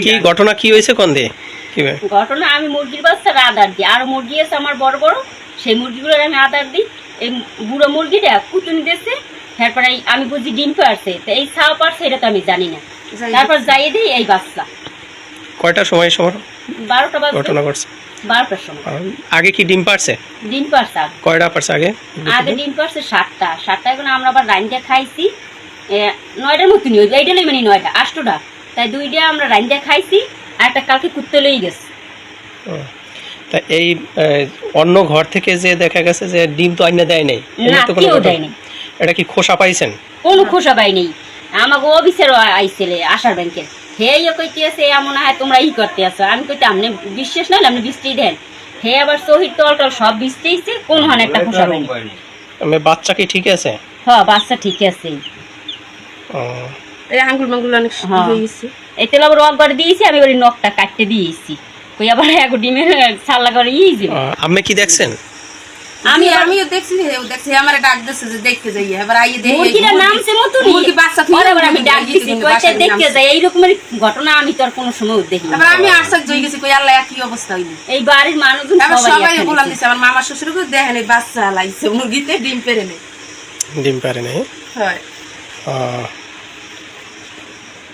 কি ঘটনা কি হয়েছে কোন দিয়ে ঘটনা আমি মুরগির বাচ্চার আদার দিই, আর মুরগি আছে আমার বড় বড়, সেই মুরগিগুলোর আমি আদার দিই। এই বুড়ো মুরগিটা কুতুনি দিয়েছে, তারপরে আমি বুঝি ডিম পারছে, তো এই ছাও পারছে এটা তো আমি জানি না। তারপর যাইয়ে দিই এই বাচ্চা। কয়টার সময় 12টা বাজে ঘটনা ঘটছে? 12টার সময়। আগে কি ডিম পারছে? ডিম পারছে কয়টা পারছে আগে? ডিম পারছে 7টা। এখন আমরা আবার রাইন্দা খাইছি 9টার মতনই, ওই এইটা মানে 9টা 8টা, তাই 2টা আমরা রাইন্দা খাইছি, আর একটা কালকে কুত্তে লই গেছে। তা এই অন্য ঘর থেকে যে দেখা গেছে যে ডিম তো আইনা দেয় নাই, এটা কি খোসা পাইছেন? কোনো খোসা পাই নেই। আমাকে অফিসের আইছিলে আশার ব্যাংকের, হে কইতে আছে এমন হয় তোমরা ই করতে আছো। আমি কইতে আপনি বিশ্বাস নাই, আপনি বৃষ্টি দেন। হে আবার শহীদ টল সব বৃষ্টিছে, কোন হান একটা খোসা পাইনি। বাচ্চা কি ঠিক আছে? হ্যাঁ বাচ্চা ঠিক আছে। এই আঙ্গুল মাঙ্গুল অনেক হয়ে গেছে। এই তেল আবার রক করে দিয়েছি, আমি ওই নখটা কাটতে দিয়েছি। কই আবার এক ডিমের ছাল্লা করে ইজি। আপনি কি দেখছেন? আমিও দেখছি, আমারে ডাক দিছে যে দেখতে যাই, এবার আইয়ে দেখি মুরগিটা নামছে মতই, মুরগি বাচ্চা তুই আবার আমি ডাক দিছি কইতে দেখতে যাই। এই রকমের ঘটনা আমি তো আর কোনো সময় দেখি না। এবার আমি আশ্চর্য হয়ে গেছি, কই আল্লাহ কি অবস্থা হইলো। এই বাড়ির মানুষজন সবাই বললাম দিছে, আমার মামা শ্বশুরকে দেখেন এই বাচ্চা লাইছে মুরগিতে ডিম পেরে নেই। ডিম পারে নাই? হয়।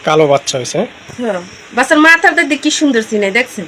কালো বাচ্চা হয়েছে। বাচ্চার মাথাটা দেখি কি সুন্দর চিনে দেখছেন।